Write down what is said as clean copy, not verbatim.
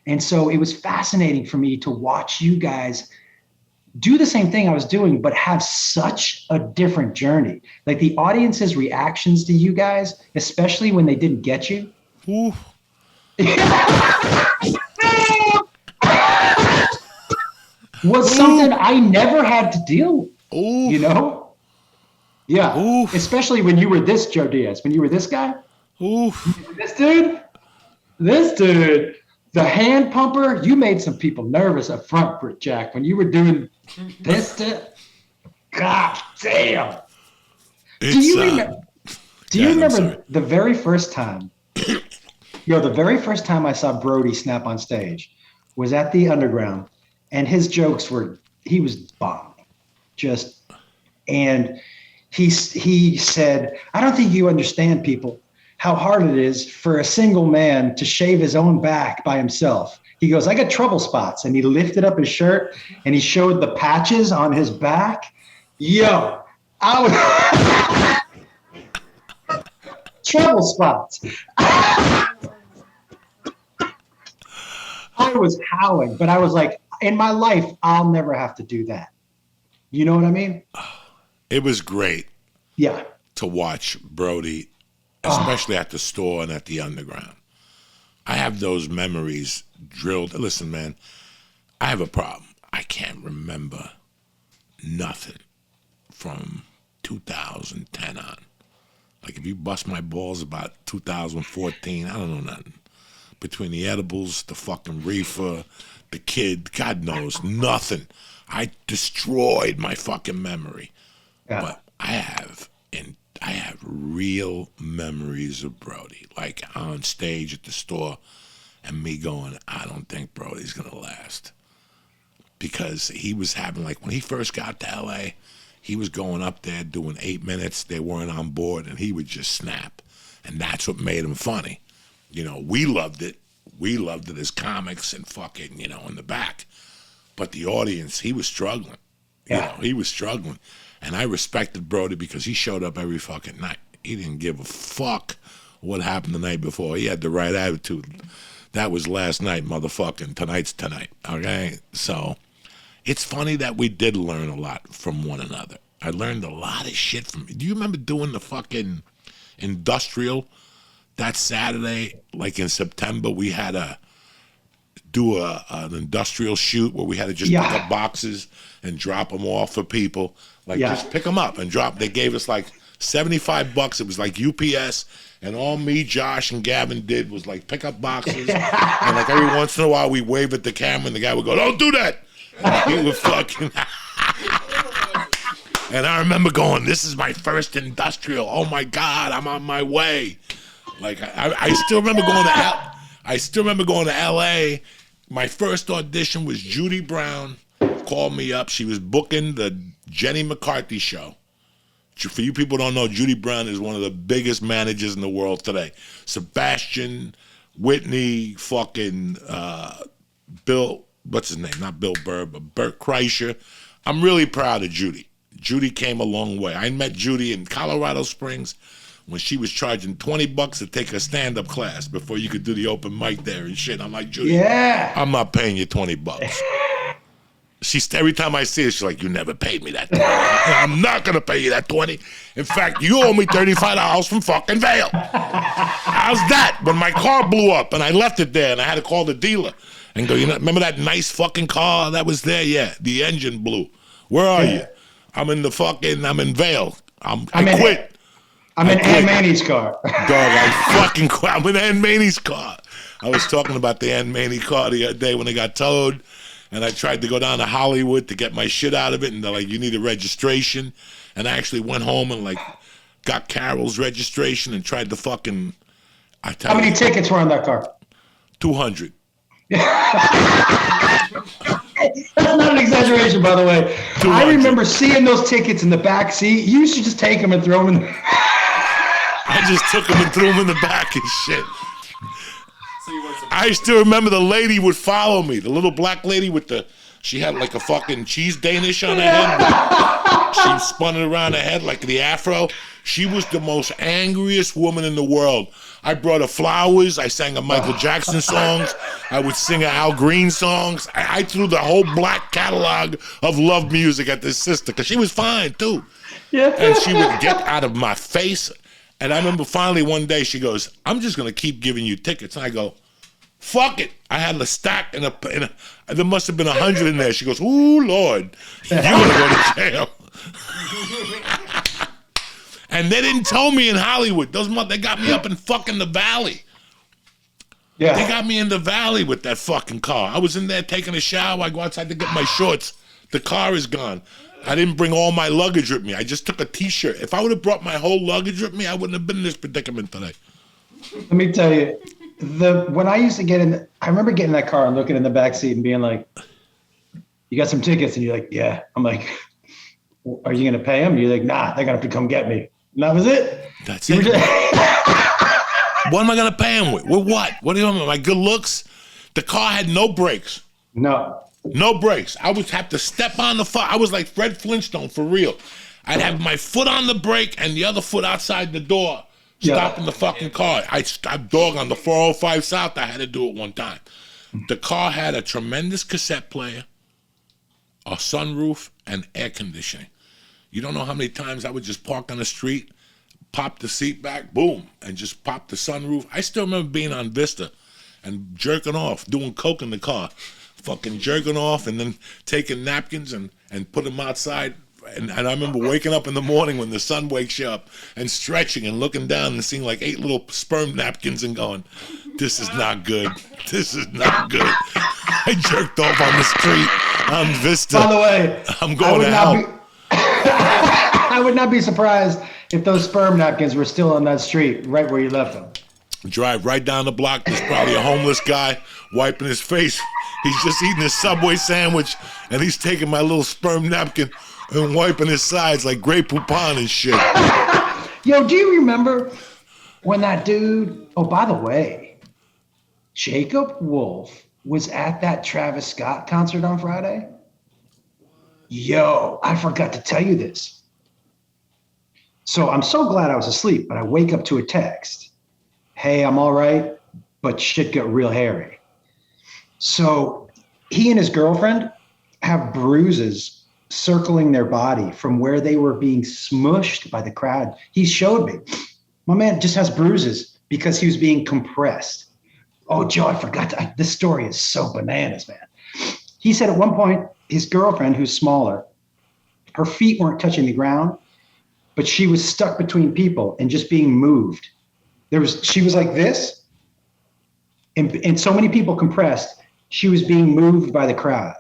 And so it was fascinating for me to watch you guys do the same thing I was doing, but have such a different journey. Like the audience's reactions to you guys, especially when they didn't get you. Ooh. Was something I never had to deal with, Ooh. you know? Yeah. Ooh. Especially when you were this Joe Diaz, when you were this guy. Ooh. This dude, the hand pumper, you made some people nervous up front, for Jack, when you were doing this. God damn. Do you remember the very first time? The very first time I saw Brody snap on stage was at the Underground, and his jokes he was bombing. And he said, I don't think you understand, people, how hard it is for a single man to shave his own back by himself. He goes, I got trouble spots. And he lifted up his shirt and he showed the patches on his back. Yo, trouble spots. I was howling, but I was like, in my life, I'll never have to do that. You know what I mean? It was great. Yeah. To watch Brody, especially at the store and at the Underground. I have those memories drilled. Listen, man, I have a problem. I can't remember nothing from 2010 on. Like, if you bust my balls about 2014, I don't know nothing. Between the edibles, the fucking reefer, the kid, God knows, nothing. I destroyed my fucking memory. Yeah. But I have real memories of Brody, like on stage at the store, and me going, I don't think Brody's gonna last, because he was having, like, when he first got to LA, he was going up there doing 8 minutes. They weren't on board, and he would just snap, and that's what made him funny. You know, we loved it. We loved it as comics and fucking, you know, in the back. But the audience, he was struggling. Yeah. You know, he was struggling. And I respected Brody because he showed up every fucking night. He didn't give a fuck what happened the night before. He had the right attitude. That was last night, motherfucking. Tonight's tonight, okay? So it's funny that we did learn a lot from one another. I learned a lot of shit from you. Do you remember doing the fucking industrial that Saturday? Like in September, we had to do an industrial shoot where we had to just pick up boxes and drop them off for people. Like, just pick them up and drop. They gave us like $75. It was like UPS, and all me, Josh, and Gavin did was like pick up boxes. And like every once in a while, we wave at the camera, and the guy would go, "Don't do that." And he would fucking. And I remember going, "This is my first industrial. Oh my God, I'm on my way." Like I still remember going to LA. My first audition was Judy Brown called me up. She was booking the Jenny McCarthy show. For you people who don't know, Judy Brown is one of the biggest managers in the world today. Sebastian, Whitney, fucking Bill, what's his name? Not Bill Burr, but Bert Kreischer. I'm really proud of Judy. Judy came a long way. I met Judy in Colorado Springs when she was charging $20 to take a stand-up class before you could do the open mic there and shit. I'm like, Judy, I'm not paying you $20. Every time I see her, she's like, you never paid me that $20. I'm not going to pay you that $20. In fact, you owe me $35 from fucking Vail. How's that? When my car blew up and I left it there and I had to call the dealer and go, remember that nice fucking car that was there? Yeah, the engine blew. Where are you? I'm in Vail. I quit. I'm in Ann Manny's car. Dog, I fucking quit. I'm in Ann Manny's car. I was talking about the Ann Manny car the other day when it got towed, and I tried to go down to Hollywood to get my shit out of it, and they're like, you need a registration. And I actually went home and like got Carol's registration and tried to fucking. How many tickets were on that car? 200. That's not an exaggeration, by the way. 200. I remember seeing those tickets in the back seat. You should just take them and throw them in the... I just took them and threw them in the back and shit. I still remember the lady would follow me. The little black lady with she had like a fucking cheese Danish on her head. She spun it around her head like the afro. She was the most angriest woman in the world. I brought her flowers. I sang her Michael Jackson songs. I would sing her Al Green songs. I threw the whole black catalog of love music at this sister because she was fine too. Yeah. And she would get out of my face. And I remember finally one day she goes, "I'm just going to keep giving you tickets." And I go, "Fuck it." I had a stack there must have been 100 in there. She goes, "Ooh, Lord, you're going to go to jail." And they didn't tell me in Hollywood. They got me up in fucking the valley. Yeah. They got me in the valley with that fucking car. I was in there taking a shower. I go outside to get my shorts. The car is gone. I didn't bring all my luggage with me. I just took a T-shirt. If I would have brought my whole luggage with me, I wouldn't have been in this predicament today. Let me tell you, when I used to get in, I remember getting in that car and looking in the back seat and being like, "You got some tickets?" And you're like, "Yeah." I'm like, "Are you going to pay them?" You're like, "Nah, they're going to have to come get me." And that was it. That's it. What am I going to pay him with? With what? What do you want? My good looks? The car had no brakes. No. No brakes. I would have to step on the I was like Fred Flintstone for real. I'd have my foot on the brake and the other foot outside the door, stopping the fucking car. I dog on the 405 South. I had to do it one time. The car had a tremendous cassette player, a sunroof, and air conditioning. You don't know how many times I would just park on the street, pop the seat back, boom, and just pop the sunroof. I still remember being on Vista and jerking off, doing coke in the car, fucking jerking off and then taking napkins and put them outside. And I remember waking up in the morning when the sun wakes you up and stretching and looking down and seeing like 8 little sperm napkins and going, "This is not good. This is not good." I jerked off on the street on Vista. By the way, I'm going to hell. I would not be surprised if those sperm napkins were still on that street right where you left them. Drive right down the block. There's probably a homeless guy wiping his face. He's just eating his Subway sandwich, and he's taking my little sperm napkin and wiping his sides like Grey Poupon and shit. Yo, do you remember when that dude, oh, by the way, Jacob Wolf was at that Travis Scott concert on Friday? Yo, I forgot to tell you this. So I'm so glad I was asleep, but I wake up to a text. "Hey, I'm all right, but shit got real hairy." So he and his girlfriend have bruises circling their body from where they were being smushed by the crowd. He showed me. My man just has bruises because he was being compressed. Oh, Joe, I forgot. This story is so bananas, man. He said at one point, his girlfriend, who's smaller, her feet weren't touching the ground, but she was stuck between people and just being moved. She was like this, and so many people compressed, she was being moved by the crowd.